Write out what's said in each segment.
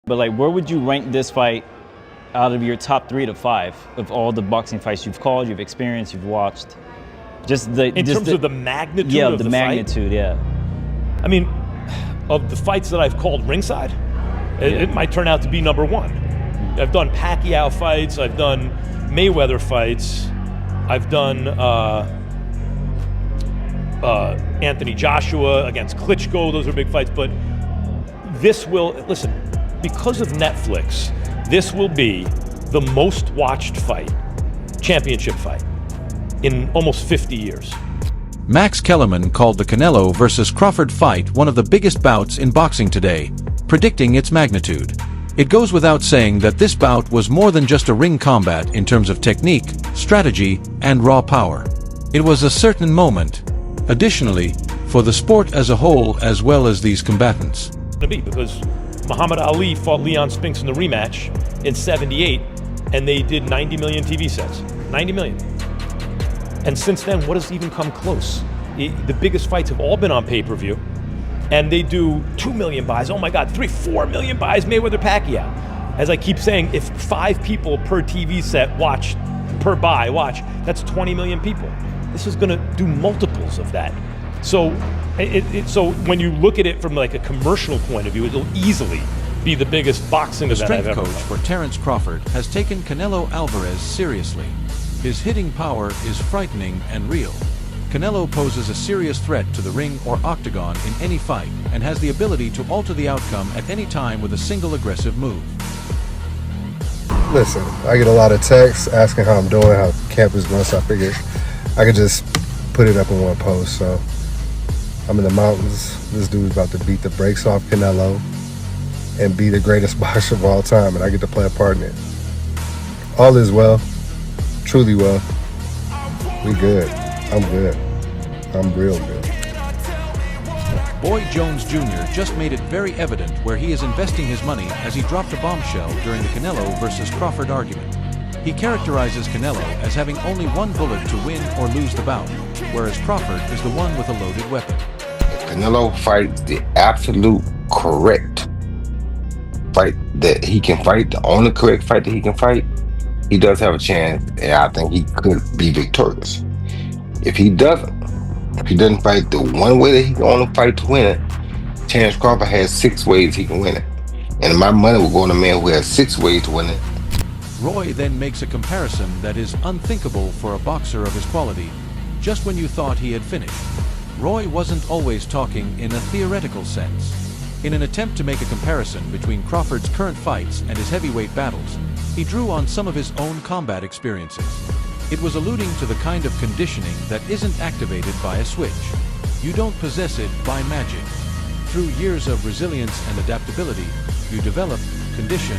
But like, where would you rank this fight out of your top 3 to 5 of all the boxing fights you've called, you've experienced, you've watched? In terms of the magnitude of the fight? Yeah, the magnitude, yeah. I mean, of the fights that I've called ringside, it might turn out to be number 1. I've done Pacquiao fights, I've done Mayweather fights, I've done Anthony Joshua against Klitschko. Those are big fights, but this will, listen, because of Netflix, this will be the most watched fight, championship fight, in almost 50 years. Max Kellerman called the Canelo versus Crawford fight one of the biggest bouts in boxing today, predicting its magnitude. It goes without saying that this bout was more than just a ring combat in terms of technique, strategy, and raw power. It was a certain moment, additionally, for the sport as a whole as well as these combatants. Because Muhammad Ali fought Leon Spinks in the rematch in '78, and they did 90 million TV sets. 90 million. And since then, what has even come close? The biggest fights have all been on pay-per-view, and they do 2 million buys. Oh my God, 4 million buys, Mayweather Pacquiao. As I keep saying, if 5 people per TV set watch, that's 20 million people. This is gonna do multiples of that. So, so when you look at it from like a commercial point of view, it'll easily be the biggest boxing event I've ever. The strength coach for Terence Crawford has taken Canelo Alvarez seriously. His hitting power is frightening and real. Canelo poses a serious threat to the ring or octagon in any fight and has the ability to alter the outcome at any time with a single aggressive move. Listen, I get a lot of texts asking how I'm doing, how camp is going, so I figured I could just put it up in one post. So I'm in the mountains. This dude's about to beat the brakes off Canelo and be the greatest boxer of all time, and I get to play a part in it. All is well, truly well. We good. I'm good. I'm real good. Boy Jones Jr. just made it very evident where he is investing his money as he dropped a bombshell during the Canelo versus Crawford argument. He characterizes Canelo as having only one bullet to win or lose the bout, whereas Crawford is the one with a loaded weapon. Canelo fights the absolute correct fight that he can fight, the only correct fight that he can fight. He does have a chance, and I think he could be victorious. If he doesn't fight the one way that he can only fight to win it, Terence Crawford has 6 ways he can win it. And my money will go on a man who has 6 ways to win it. Roy then makes a comparison that is unthinkable for a boxer of his quality. Just when you thought he had finished, Roy wasn't always talking in a theoretical sense. In an attempt to make a comparison between Crawford's current fights and his heavyweight battles, he drew on some of his own combat experiences. It was alluding to the kind of conditioning that isn't activated by a switch. You don't possess it by magic. Through years of resilience and adaptability, you develop, condition,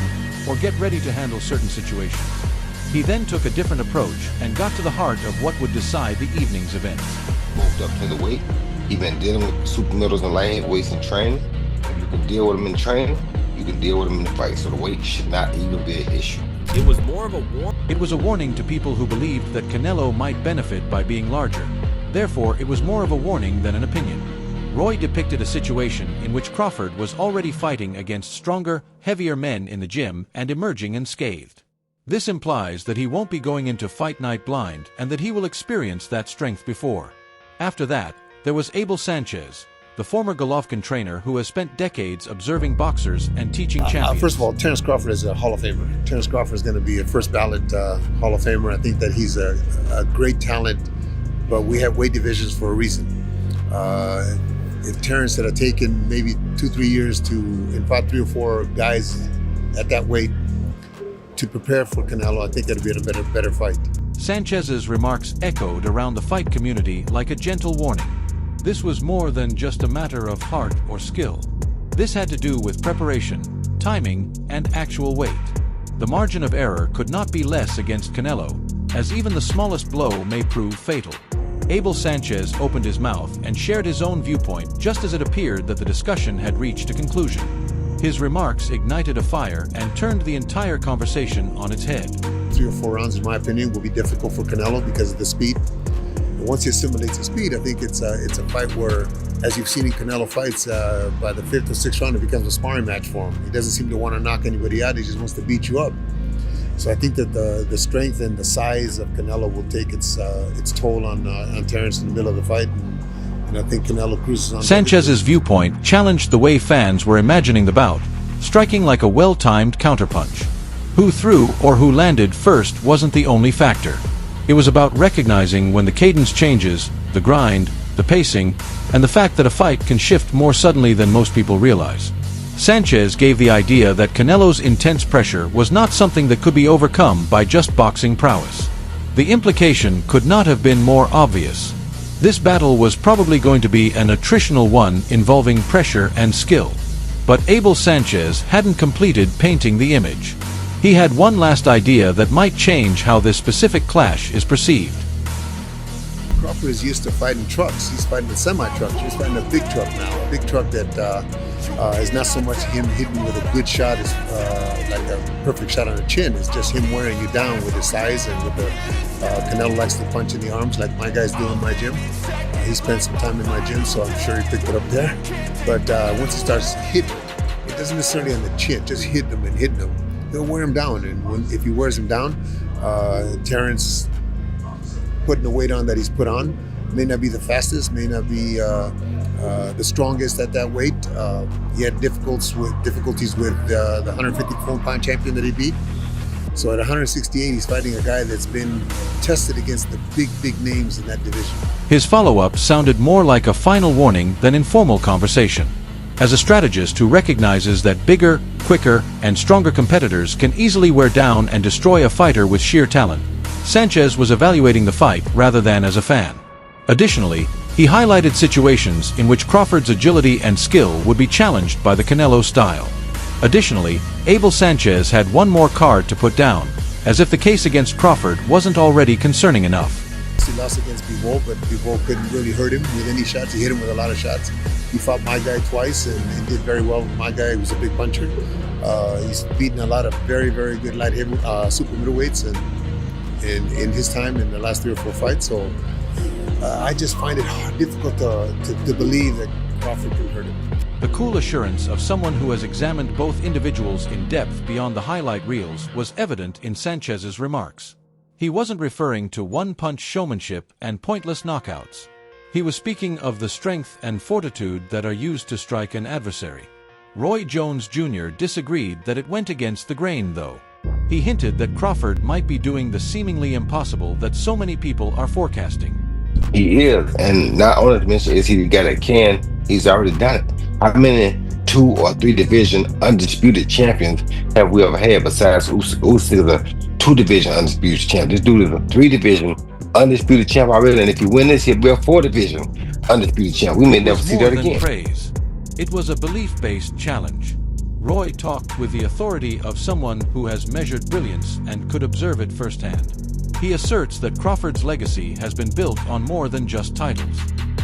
or get ready to handle certain situations. He then took a different approach and got to the heart of what would decide the evening's events. Moved up to the weight. He's been dealing with super middles and light heavyweights in training. If you can deal with them in training, you can deal with them in the fight. So the weight should not even be an issue. It was a warning to people who believed that Canelo might benefit by being larger. Therefore, it was more of a warning than an opinion. Roy depicted a situation in which Crawford was already fighting against stronger, heavier men in the gym and emerging unscathed. This implies that he won't be going into fight night blind and that he will experience that strength before. After that, there was Sanchez, the former Golovkin trainer who has spent decades observing boxers and teaching champions. First of all, Terence Crawford is a Hall of Famer. Terence Crawford is going to be a first ballot Hall of Famer. I think that he's a great talent, but we have weight divisions for a reason. If Terence had taken maybe 2-3 years and fought 3 or 4 guys at that weight to prepare for Canelo, I think that'd be a better fight. Sanchez's remarks echoed around the fight community like a gentle warning. This was more than just a matter of heart or skill. This had to do with preparation, timing, and actual weight. The margin of error could not be less against Canelo, as even the smallest blow may prove fatal. Sanchez opened his mouth and shared his own viewpoint just as it appeared that the discussion had reached a conclusion. His remarks ignited a fire and turned the entire conversation on its head. 3 or 4 rounds, in my opinion, will be difficult for Canelo because of the speed. And once he assimilates his speed, I think it's a fight where, as you've seen in Canelo fights, by the 5th or 6th round, it becomes a sparring match for him. He doesn't seem to want to knock anybody out. He just wants to beat you up. So I think that the strength and the size of Canelo will take its toll on Terence in the middle of the fight. And I think Canelo cruises on. Sanchez's viewpoint challenged the way fans were imagining the bout, striking like a well-timed counterpunch. Who threw or who landed first wasn't the only factor. It was about recognizing when the cadence changes, the grind, the pacing, and the fact that a fight can shift more suddenly than most people realize. Sanchez gave the idea that Canelo's intense pressure was not something that could be overcome by just boxing prowess. The implication could not have been more obvious. This battle was probably going to be a nutritional one involving pressure and skill. But Abel Sanchez hadn't completed painting the image. He had one last idea that might change how this specific clash is perceived. Crawford is used to fighting trucks. He's fighting a semi-truck. He's fighting a big truck now. A big truck that is not so much him hitting with a good shot, as like a perfect shot on the chin. It's just him wearing you down with his size and with the Canelo likes to punch in the arms like my guys do in my gym. He spent some time in my gym, so I'm sure he picked it up there. But once he starts hitting, it doesn't necessarily on the chin, just hitting him and hitting him. He'll wear him down, and if he wears him down, Terence putting the weight on that he's put on may not be the fastest, may not be the strongest at that weight. He had difficulties with the 154-pound champion that he beat. So at 168, he's fighting a guy that's been tested against the big names in that division. His follow-up sounded more like a final warning than informal conversation. As a strategist who recognizes that bigger, quicker, and stronger competitors can easily wear down and destroy a fighter with sheer talent, Sanchez was evaluating the fight rather than as a fan. Additionally, he highlighted situations in which Crawford's agility and skill would be challenged by the Canelo style. Additionally, Abel Sanchez had one more card to put down, as if the case against Crawford wasn't already concerning enough. He lost against Bivol, but Bivol couldn't really hurt him with any shots. He hit him with a lot of shots. He fought my guy twice and did very well with my guy. He was a big puncher. He's beaten a lot of very good light super middleweights in his time in the last 3 or 4 fights. So I just find it difficult to believe that Crawford can hurt him. The cool assurance of someone who has examined both individuals in depth beyond the highlight reels was evident in Sanchez's remarks. He wasn't referring to one-punch showmanship and pointless knockouts. He was speaking of the strength and fortitude that are used to strike an adversary. Roy Jones Jr. disagreed that it went against the grain, though. He hinted that Crawford might be doing the seemingly impossible that so many people are forecasting. He is, and not only to mention is he the guy that can, he's already done it. How many 2 or 3 division undisputed champions have we ever had besides Usyk? Usyk is a 2-division undisputed champ. This dude is a 3-division undisputed champ already, and if he wins this, he'll be a 4-division undisputed champ. We may never see that again. Praise. It was a belief-based challenge. Roy talked with the authority of someone who has measured brilliance and could observe it firsthand. He asserts that Crawford's legacy has been built on more than just titles.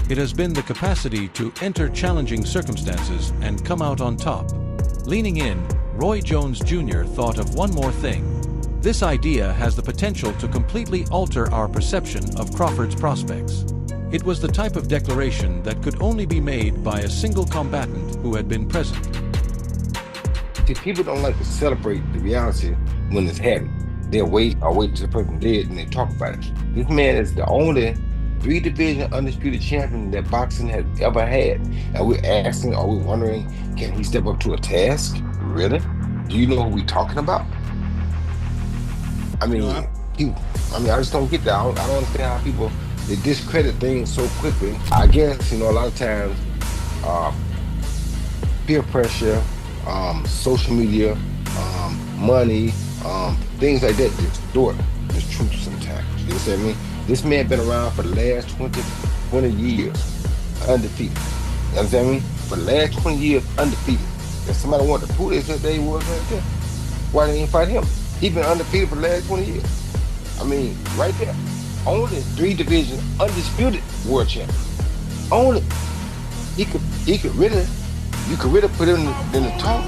It has been the capacity to enter challenging circumstances and come out on top. Leaning in, Roy Jones Jr. thought of one more thing. This idea has the potential to completely alter our perception of Crawford's prospects. It was the type of declaration that could only be made by a single combatant who had been present. See, people don't like to celebrate the reality when it's happening. They'll wait till the person dead and they talk about it. This man is the only 3-division undisputed champion that boxing has ever had. And we're asking, are we wondering, can he step up to a task? Really? Do you know who we're talking about? I mean, I just don't get that. I don't understand how people, they discredit things so quickly. I guess, a lot of times, peer pressure, social media, money, things like that distort the truth sometimes. You understand me? This man been around for the last 20 years, undefeated. You understand me? For the last 20 years, undefeated. If somebody wanted to prove this that they was right there, why they ain't fight him? He been undefeated for the last 20 years. I mean, right there. Only 3-division undisputed world champion. Only. You could really put him in the top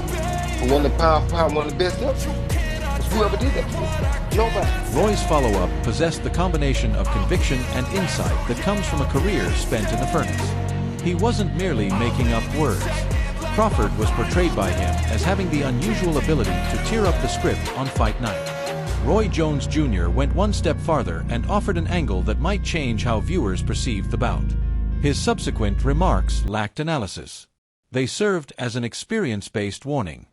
for one of the pound, one of the best ever. That's Whoever did that? Nobody. Roy's follow-up possessed the combination of conviction and insight that comes from a career spent in the furnace. He wasn't merely making up words. Crawford was portrayed by him as having the unusual ability to tear up the script on fight night. Roy Jones Jr. went one step farther and offered an angle that might change how viewers perceived the bout. His subsequent remarks lacked analysis. They served as an experience-based warning.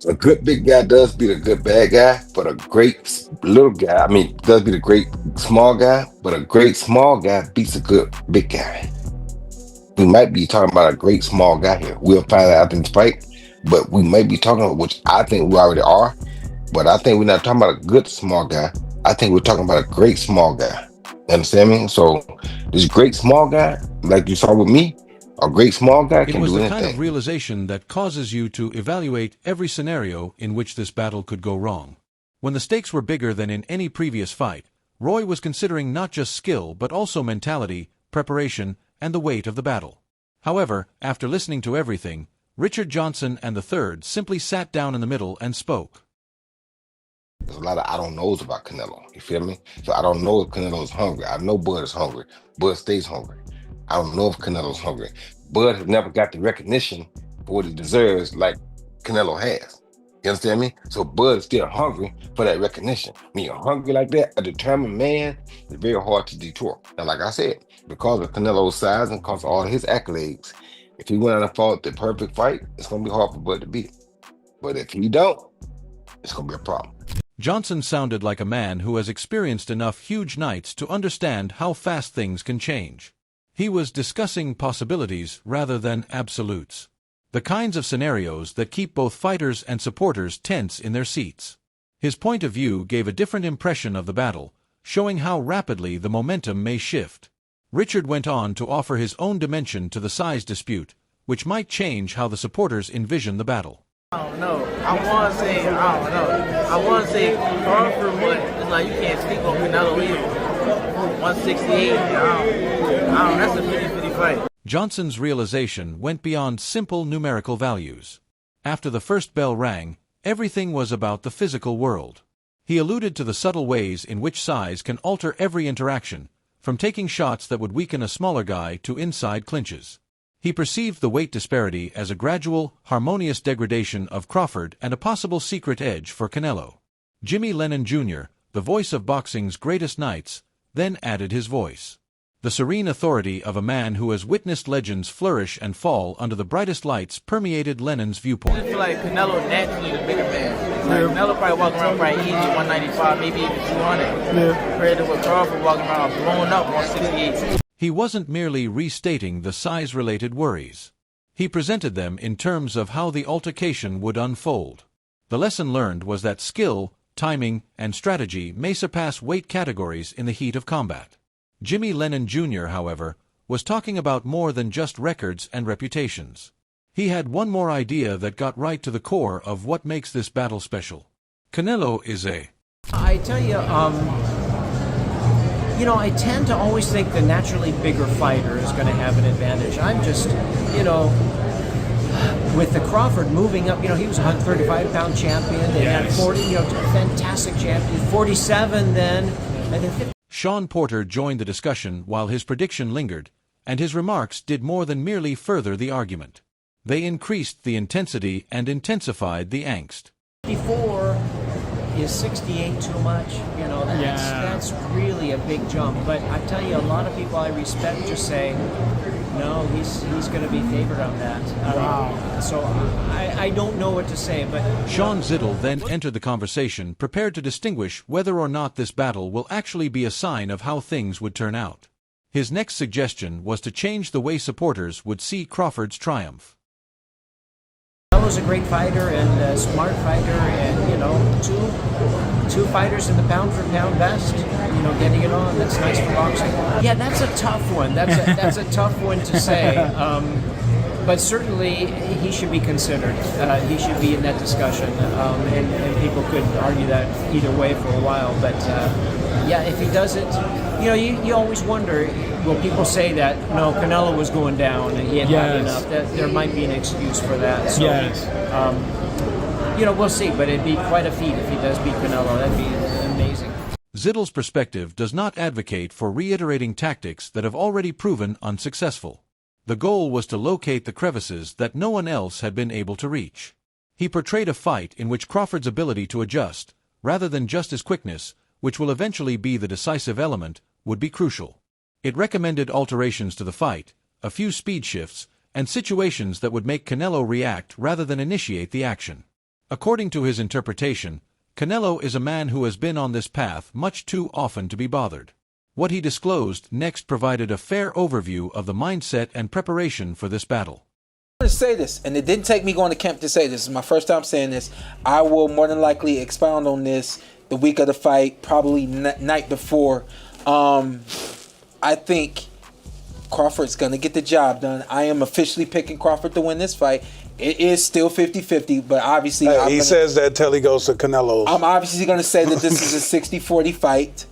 A good big guy does beat a good bad guy, but a great little guy, does beat a great small guy, but a great small guy beats a good big guy. We might be talking about a great small guy here. We'll find out in this fight, but we may be talking about, which I think we already are, but I think we're not talking about a good small guy. I think we're talking about a great small guy. You understand me? So this great small guy, like you saw with me, a great small guy can do anything. It was the kind of realization that causes you to evaluate every scenario in which this battle could go wrong. When the stakes were bigger than in any previous fight, Roy was considering not just skill but also mentality, preparation, and the weight of the battle. However, after listening to everything, Richard Johnson and III simply sat down in the middle and spoke. There's a lot of I don't knows about Canelo. You feel me? So I don't know if Canelo's hungry. I know Bud is hungry. Bud stays hungry. I don't know if Canelo's hungry. Bud has never got the recognition for what he deserves like Canelo has. You understand me? So Bud is still hungry for that recognition. When you're hungry like that, a determined man, it's very hard to detour. Now, like I said, because of Canelo's size and because of all his accolades, if he went out and fought the perfect fight, it's going to be hard for Bud to beat him. But if he don't, it's going to be a problem. Johnson sounded like a man who has experienced enough huge nights to understand how fast things can change. He was discussing possibilities rather than absolutes. The kinds of scenarios that keep both fighters and supporters tense in their seats. His point of view gave a different impression of the battle, showing how rapidly the momentum may shift. Richard went on to offer his own dimension to the size dispute, which might change how the supporters envision the battle. I don't know. I want to say Crawford, but it's like you can't speak on Canelo either. 168, I don't, that's a 50-50 fight. Johnson's realization went beyond simple numerical values. After the first bell rang, everything was about the physical world. He alluded to the subtle ways in which size can alter every interaction, from taking shots that would weaken a smaller guy to inside clinches. He perceived the weight disparity as a gradual, harmonious degradation of Crawford and a possible secret edge for Canelo. Jimmy Lennon Jr., the voice of boxing's greatest nights, then added his voice. The serene authority of a man who has witnessed legends flourish and fall under the brightest lights permeated Lennon's viewpoint. I feel like Canelo naturally the bigger man. Like Canelo probably walking around probably easy 195, maybe even 200. Compared to what Crawford walking around blown up 168. He wasn't merely restating the size-related worries. He presented them in terms of how the altercation would unfold. The lesson learned was that skill, timing, and strategy may surpass weight categories in the heat of combat. Jimmy Lennon Jr., however, was talking about more than just records and reputations. He had one more idea that got right to the core of what makes this battle special. Canelo is a... I tell you, I tend to always think the naturally bigger fighter is going to have an advantage. I'm just, with the Crawford moving up, he was a 135-pound champion. They had 40, fantastic champion. 47 then, and then 50. Sean Porter joined the discussion while his prediction lingered, and his remarks did more than merely further the argument. They increased the intensity and intensified the angst. 54 is 68 too much? That's really a big jump. But I tell you, a lot of people I respect just say, no, he's going to be favored on that. Wow. So I don't know what to say, but... Sean Zittel then entered the conversation, prepared to distinguish whether or not this battle will actually be a sign of how things would turn out. His next suggestion was to change the way supporters would see Crawford's triumph. Canelo's a great fighter and a smart fighter, and two fighters in the pound-for-pound best. Getting it on. That's nice for boxing. Yeah, that's a tough one. That's a tough one to say. But certainly he should be considered. He should be in that discussion, and people could argue that either way for a while. But if he does it, you always wonder. Will people say that no, Canelo was going down and he had had enough? That there might be an excuse for that. So, we'll see. But it'd be quite a feat if he does beat Canelo. That'd be amazing. Zittle's perspective does not advocate for reiterating tactics that have already proven unsuccessful. The goal was to locate the crevices that no one else had been able to reach. He portrayed a fight in which Crawford's ability to adjust, rather than just his quickness, which will eventually be the decisive element, would be crucial. It recommended alterations to the fight, a few speed shifts, and situations that would make Canelo react rather than initiate the action. According to his interpretation, Canelo is a man who has been on this path much too often to be bothered. What he disclosed next provided a fair overview of the mindset and preparation for this battle. To say this, and it didn't take me going to camp to say this. This is my first time saying this. I will more than likely expound on this the week of the fight, probably night before. I think Crawford's going to get the job done. I am officially picking Crawford to win this fight. It is still 50-50, but obviously... He says that till he goes to Canelo. I'm obviously going to say that this is a 60-40 fight,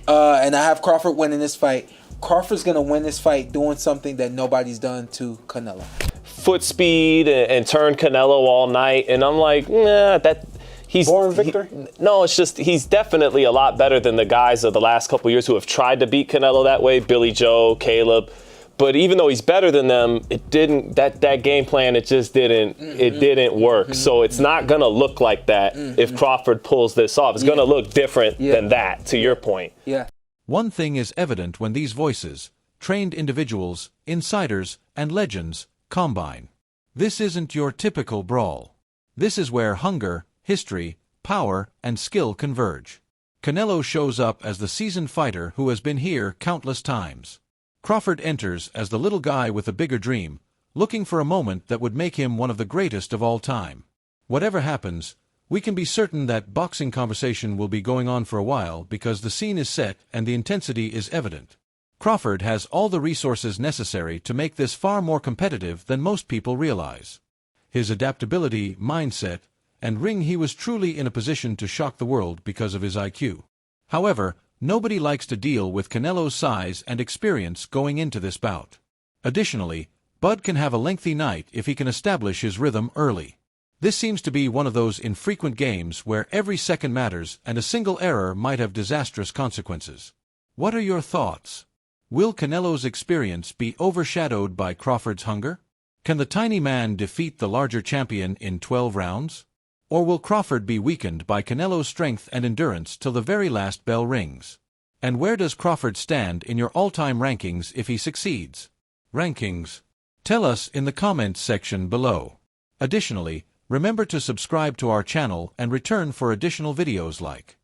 and I have Crawford winning this fight. Crawford's going to win this fight doing something that nobody's done to Canelo. Foot speed and turn Canelo all night, and I'm like, nah, that... He's born victor? No, it's just he's definitely a lot better than the guys of the last couple of years who have tried to beat Canelo that way, Billy Joe, Caleb. But even though he's better than them, it didn't that game plan, it just didn't work. So it's not gonna look like that if Crawford pulls this off. It's gonna look different than that, to your point. Yeah. One thing is evident when these voices, trained individuals, insiders, and legends, combine. This isn't your typical brawl. This is where hunger, history, power, and skill converge. Canelo shows up as the seasoned fighter who has been here countless times. Crawford enters as the little guy with a bigger dream, looking for a moment that would make him one of the greatest of all time. Whatever happens, we can be certain that boxing conversation will be going on for a while because the scene is set and the intensity is evident. Crawford has all the resources necessary to make this far more competitive than most people realize. His adaptability, mindset, and ring, he was truly in a position to shock the world because of his IQ. However, nobody likes to deal with Canelo's size and experience going into this bout. Additionally, Bud can have a lengthy night if he can establish his rhythm early. This seems to be one of those infrequent games where every second matters and a single error might have disastrous consequences. What are your thoughts? Will Canelo's experience be overshadowed by Crawford's hunger? Can the tiny man defeat the larger champion in 12 rounds? Or will Crawford be weakened by Canelo's strength and endurance till the very last bell rings? And where does Crawford stand in your all-time rankings if he succeeds? Rankings? Tell us in the comments section below. Additionally, remember to subscribe to our channel and return for additional videos like